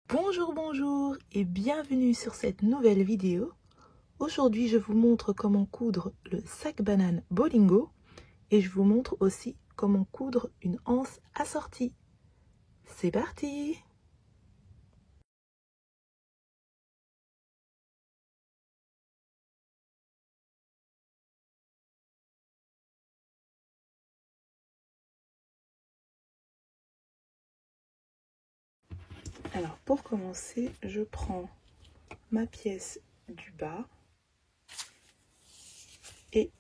Bonjour, bonjour et bienvenue sur cette nouvelle vidéo. Aujourd'hui, je vous montre comment coudre le sac banane Bolingo et je vous montre aussi comment coudre une anse assortie. C'est parti! Alors pour commencer, je prends ma pièce du bas et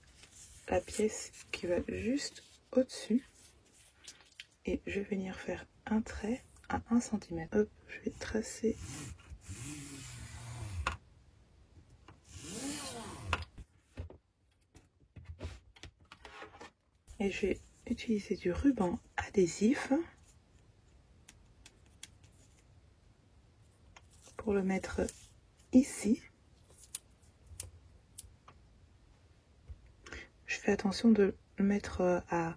la pièce qui va juste au-dessus et je vais venir faire un trait à 1 cm. Hop, je vais tracer et je vais utiliser du ruban adhésif pour le mettre ici. Je fais attention de le mettre à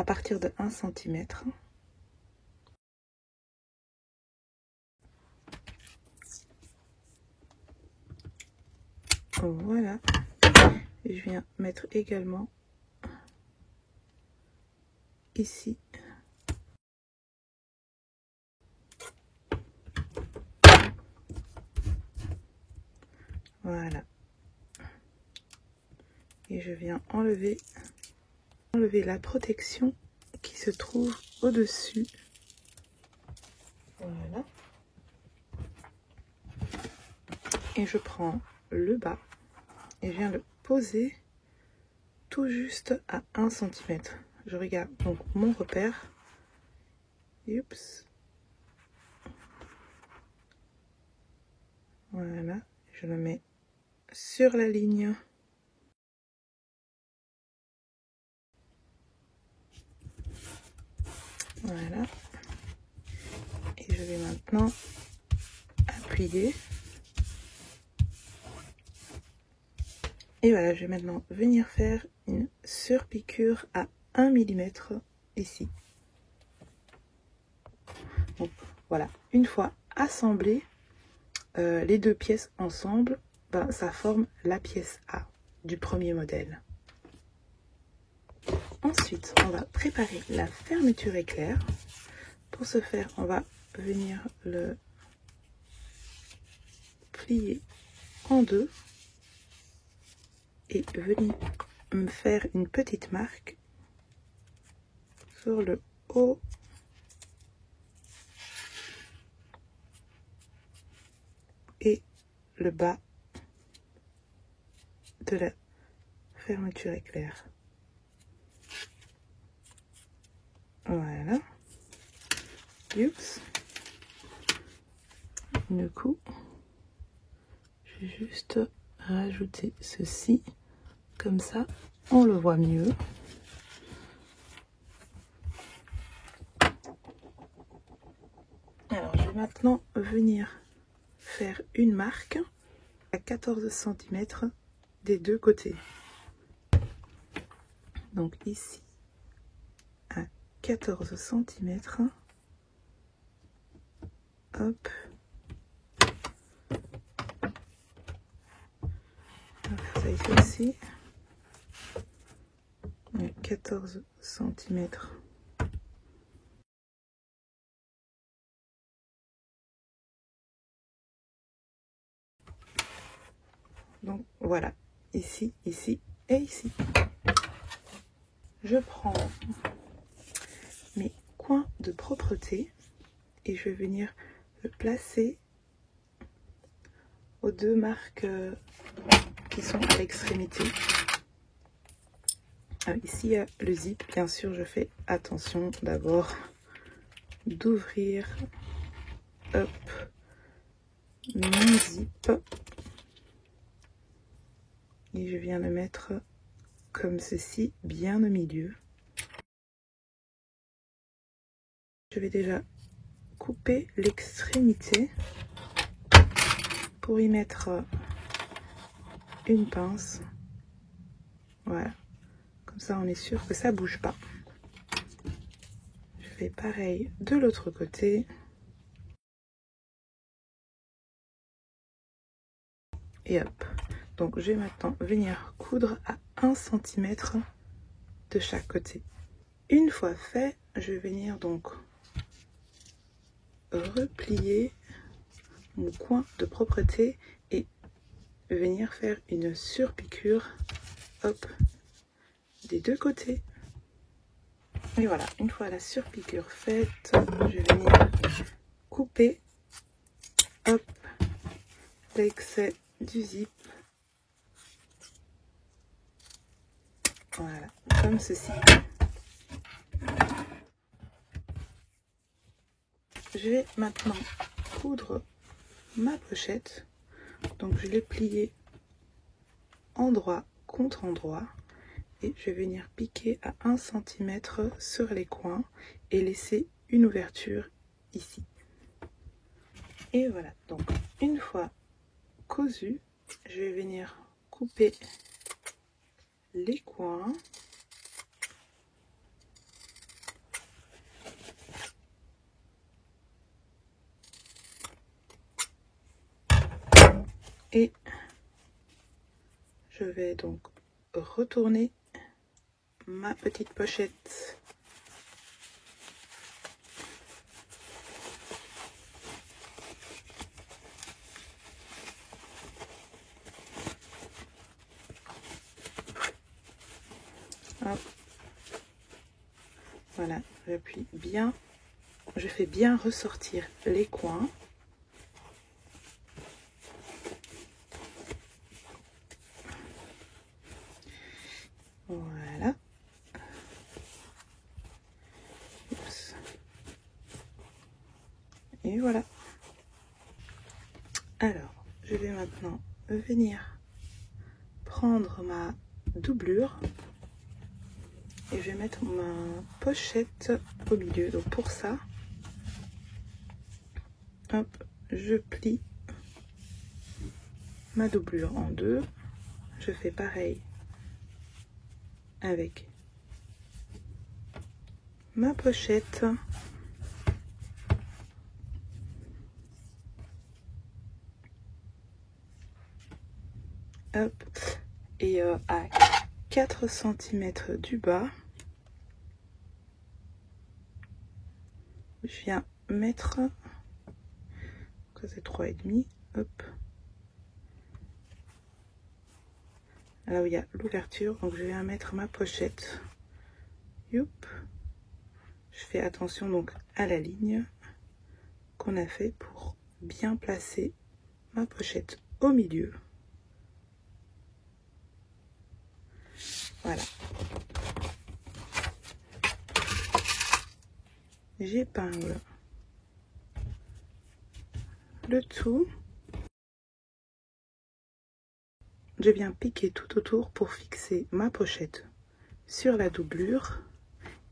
partir de 1 cm. Voilà. Et je viens mettre également ici. Voilà. Et je viens enlever la protection qui se trouve au-dessus. Voilà. Et je prends le bas et je viens le poser tout juste à 1 cm. Je regarde donc mon repère. Oups. Voilà. Je le mets sur la ligne. Voilà. Et je vais maintenant appuyer. Et voilà, je vais maintenant venir faire une surpiqûre à 1 mm ici. Donc voilà, une fois assemblées, les deux pièces ensemble, ça forme la pièce A du premier modèle. Ensuite, on va préparer la fermeture éclair. Pour ce faire, on va venir le plier en deux et venir me faire une petite marque sur le haut et le bas de la fermeture éclair. Voilà. Oups. Du coup, je vais juste rajouter ceci. Comme ça, on le voit mieux. Alors, je vais maintenant venir faire une marque à 14 cm des deux côtés. Donc ici, à 14 cm. Hop. On va faire ça ici aussi. 14 cm. Donc voilà, ici, ici et ici. Je prends mes coins de propreté et je vais venir le placer aux deux marques qui sont à l'extrémité. Ici, il y a le zip. Bien sûr, je fais attention d'abord d'ouvrir mon zip. Et je viens le mettre comme ceci, bien au milieu. Je vais déjà couper l'extrémité pour y mettre une pince. Voilà. Comme ça, on est sûr que ça bouge pas. Je fais pareil de l'autre côté. et hop. Donc je vais maintenant venir coudre à 1 cm de chaque côté. Une fois fait, je vais venir donc replier mon coin de propreté et venir faire une surpiqûre, hop, des deux côtés. Et voilà, une fois la surpiqûre faite, je vais venir couper, hop, l'excès du zip. Voilà, comme ceci. Je vais maintenant coudre ma pochette. Donc je l'ai pliée endroit contre endroit. Et je vais venir piquer à 1 cm sur les coins et laisser une ouverture ici. Et voilà, donc une fois cousu, je vais venir couper les coins. Et je vais donc retourner ma petite pochette. Hop. Voilà, j'appuie bien, je fais bien ressortir les coins. Voilà. Oups. Et voilà. Alors, je vais maintenant venir prendre ma doublure et je vais mettre ma pochette au milieu. Donc pour ça, hop, je plie ma doublure en deux. Je fais pareil avec ma pochette. Hop, et à 4 cm du bas, je viens mettre, ça c'est 3,5, hop, là où il y a l'ouverture, donc je viens mettre ma pochette, youp, je fais attention donc à la ligne qu'on a fait pour bien placer ma pochette au milieu. Voilà. J'épingle le tout. Je viens piquer tout autour pour fixer ma pochette sur la doublure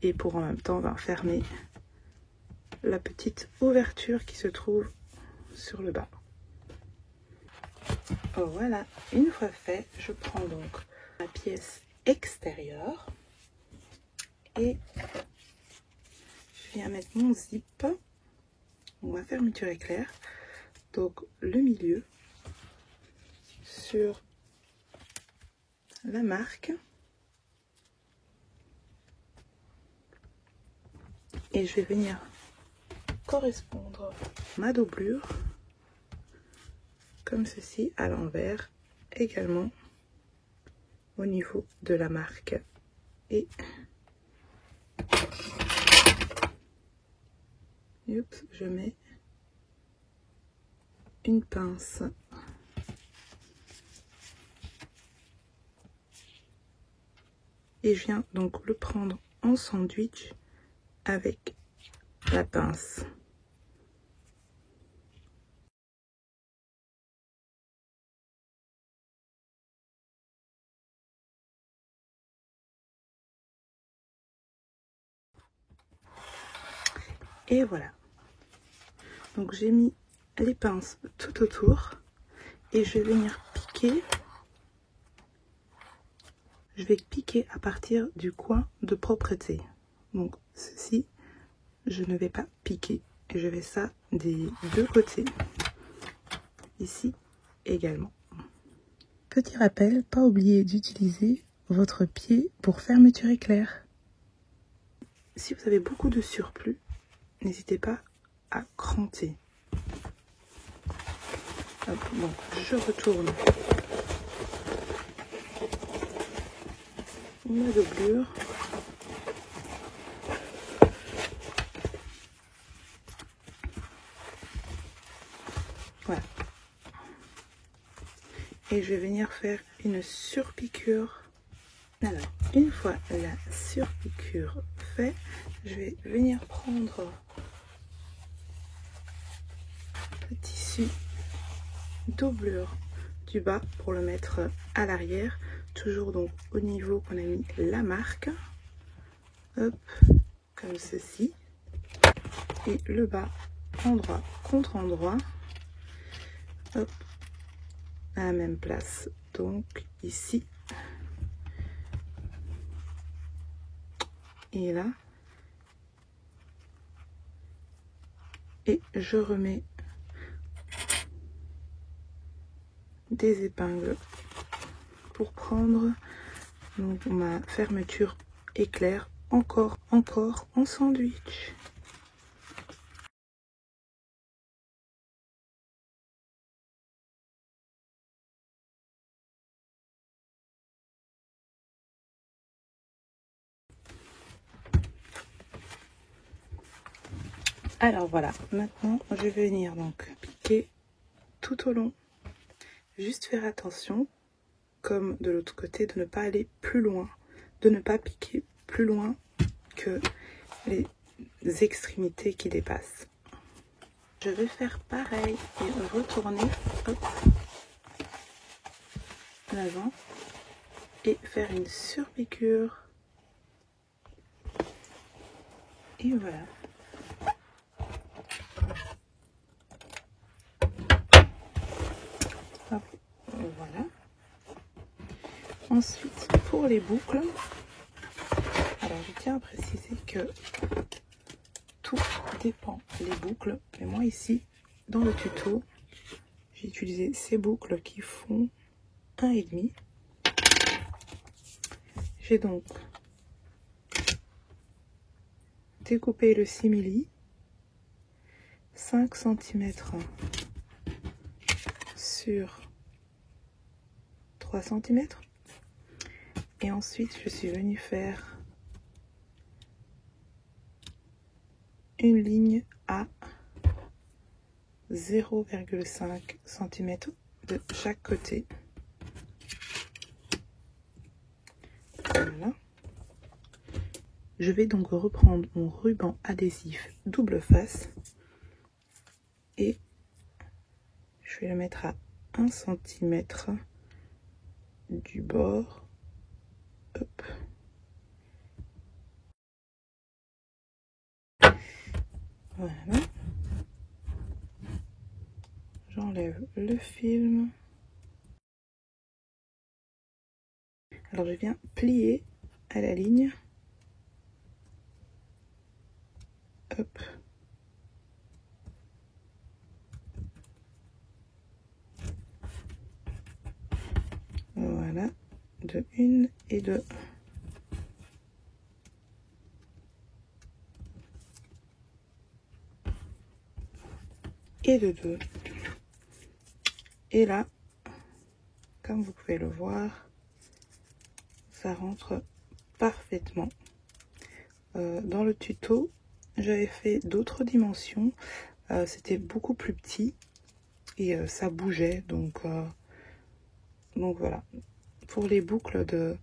et pour en même temps fermer la petite ouverture qui se trouve sur le bas. Oh, voilà, une fois fait, je prends donc la pièce extérieure et je viens mettre mon zip, ma fermeture éclair, donc le milieu sur la marque et je vais venir correspondre ma doublure comme ceci à l'envers également au niveau de la marque et oups, je mets une pince et je viens donc le prendre en sandwich avec la pince. Et voilà. Donc j'ai mis les pinces tout autour et je vais venir piquer. Je vais piquer à partir du coin de propreté. Donc ceci, je ne vais pas piquer. Je vais ça des deux côtés. Ici également. Petit rappel, pas oublier d'utiliser votre pied pour fermeture éclair. Si vous avez beaucoup de surplus, n'hésitez pas à cranter. Hop, donc je retourne ma doublure. Voilà. Et je vais venir faire une surpiqûre. Alors, une fois la surpiqûre faite, je vais venir prendre le tissu doublure du bas pour le mettre à l'arrière, toujours donc au niveau qu'on a mis la marque. Hop, comme ceci. Et le bas endroit contre endroit. Hop, à la même place, donc ici et là, et je remets des épingles pour prendre donc ma fermeture éclair encore en sandwich. Alors voilà, maintenant je vais venir donc piquer tout au long. Juste faire attention, comme de l'autre côté, de ne pas aller plus loin, de ne pas piquer plus loin que les extrémités qui dépassent. Je vais faire pareil et retourner l'avant et faire une surpiqûre. Et voilà. Hop, voilà. Ensuite, pour les boucles, alors je tiens à préciser que tout dépend des boucles. Mais moi ici, dans le tuto, j'ai utilisé ces boucles qui font 1,5. J'ai donc découpé le simili 5 cm sur 3 cm. Et ensuite, je suis venue faire une ligne à 0,5 cm de chaque côté. Voilà. Je vais donc reprendre mon ruban adhésif double face et je vais le mettre à 1 cm du bord. Hop. Voilà. J'enlève le film. Alors je viens plier à la ligne. Hop. Voilà. De 1 et 2. Et de 2. Et là, comme vous pouvez le voir, ça rentre parfaitement. Dans le tuto, j'avais fait d'autres dimensions. C'était beaucoup plus petit et ça bougeait. Donc voilà. Pour les boucles de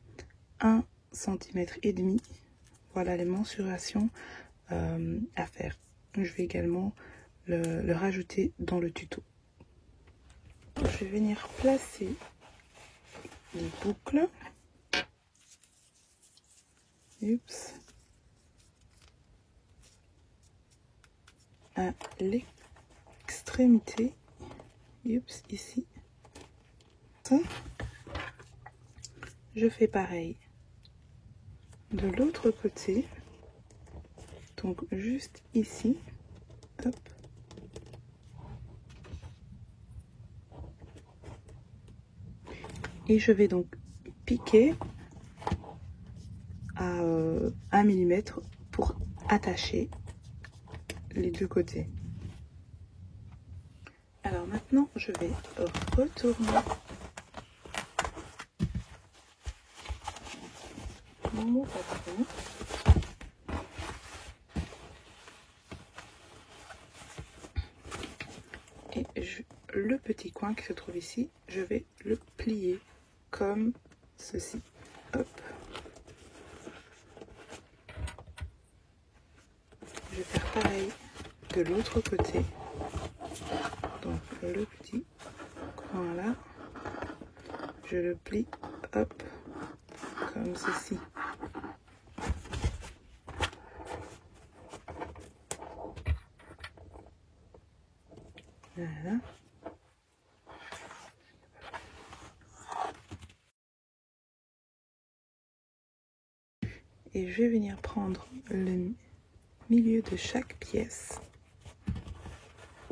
1 cm et demi, voilà les mensurations à faire. Je vais également le rajouter dans le tuto. Je vais venir placer les boucles. Oups. À l'extrémité. Oups, ici. Je fais pareil de l'autre côté. Donc juste ici. Hop. Et je vais donc piquer à 1 mm pour attacher les deux côtés. Alors maintenant, je vais retourner mon patron. Et le petit coin qui se trouve ici, je vais le plier comme ceci. Hop. Je vais faire pareil de l'autre côté. Donc le petit coin là, je le plie, hop, comme ceci. Voilà. Et je vais venir prendre le milieu de chaque pièce.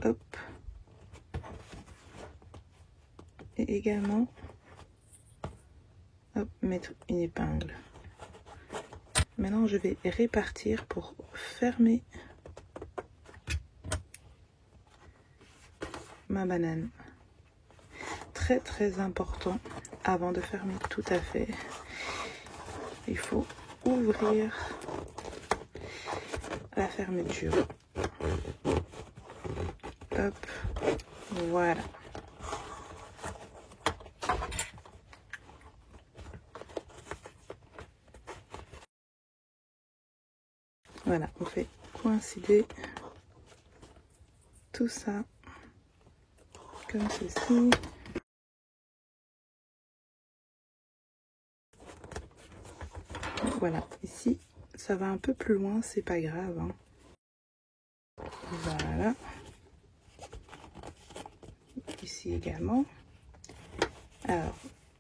Hop. Et également, hop, mettre une épingle. Maintenant, je vais répartir pour fermer ma banane. Très très important, avant de fermer tout à fait, il faut ouvrir la fermeture. Hop, voilà. Voilà, on fait coïncider tout ça comme ceci. Voilà, ici, ça va un peu plus loin, c'est pas grave, hein. Voilà. Ici également. Alors,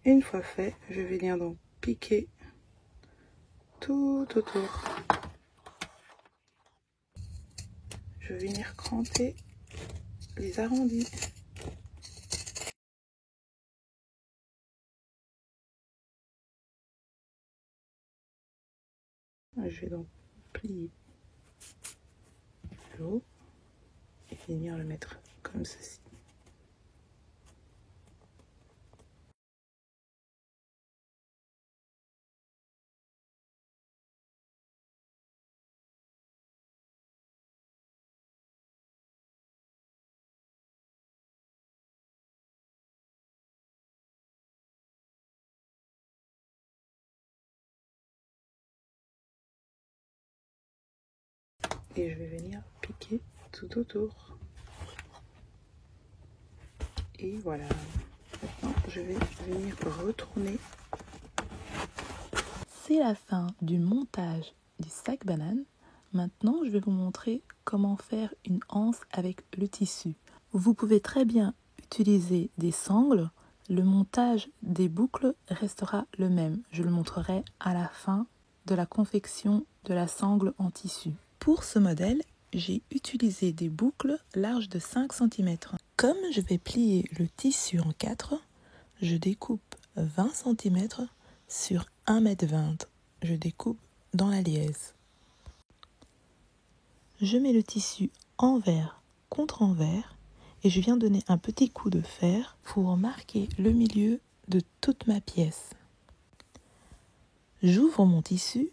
une fois fait, je vais venir donc piquer tout autour. Je vais venir cranter les arrondis. Je vais donc plier l'eau et venir le mettre comme ceci. Et je vais venir piquer tout autour. Et voilà. Maintenant, je vais venir retourner. C'est la fin du montage du sac banane. Maintenant, je vais vous montrer comment faire une anse avec le tissu. Vous pouvez très bien utiliser des sangles. Le montage des boucles restera le même. Je le montrerai à la fin de la confection de la sangle en tissu. Pour ce modèle, j'ai utilisé des boucles larges de 5 cm. Comme je vais plier le tissu en 4, je découpe 20 cm sur 1,20 m. Je découpe dans la lièse. Je mets le tissu envers contre envers et je viens donner un petit coup de fer pour marquer le milieu de toute ma pièce. J'ouvre mon tissu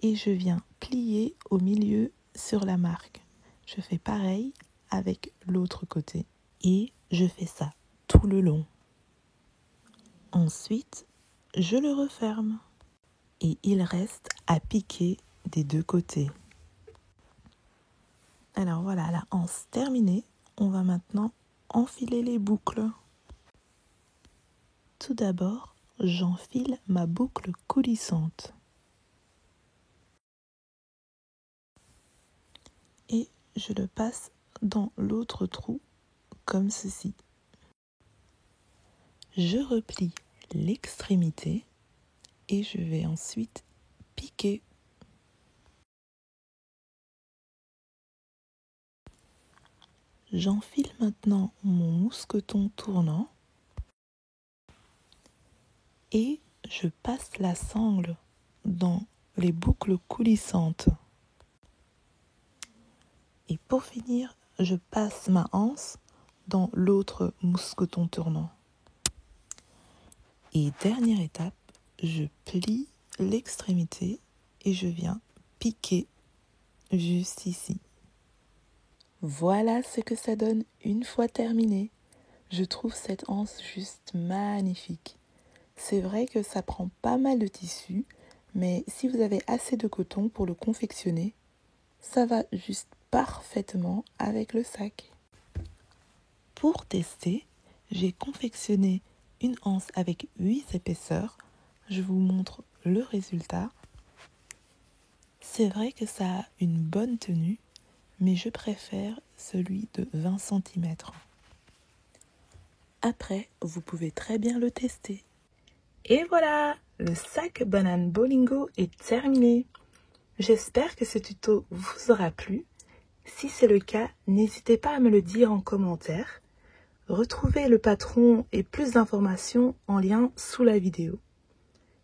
et je viens plier au milieu sur la marque. Je fais pareil avec l'autre côté et je fais ça tout le long. Ensuite, je le referme et il reste à piquer des deux côtés. Alors voilà, la anse terminée. On va maintenant enfiler les boucles. Tout d'abord, j'enfile ma boucle coulissante. Et je le passe dans l'autre trou comme ceci. Je replie l'extrémité et je vais ensuite piquer. J'enfile maintenant mon mousqueton tournant et je passe la sangle dans les boucles coulissantes. Et pour finir, je passe ma anse dans l'autre mousqueton tournant. Et dernière étape, je plie l'extrémité et je viens piquer juste ici. Voilà ce que ça donne une fois terminé. Je trouve cette anse juste magnifique. C'est vrai que ça prend pas mal de tissu, mais si vous avez assez de coton pour le confectionner, ça va juste parfaitement avec le sac. Pour tester, j'ai confectionné une anse avec 8 épaisseurs. Je vous montre le résultat. C'est vrai que ça a une bonne tenue, mais je préfère celui de 20 cm. Après, vous pouvez très bien le tester. Et voilà, le sac banane Bolingo est terminé. J'espère que ce tuto vous aura plu. Si c'est le cas, n'hésitez pas à me le dire en commentaire. Retrouvez le patron et plus d'informations en lien sous la vidéo.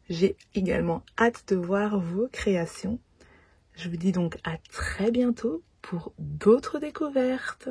J'ai également hâte de voir vos créations. Je vous dis donc à très bientôt pour d'autres découvertes.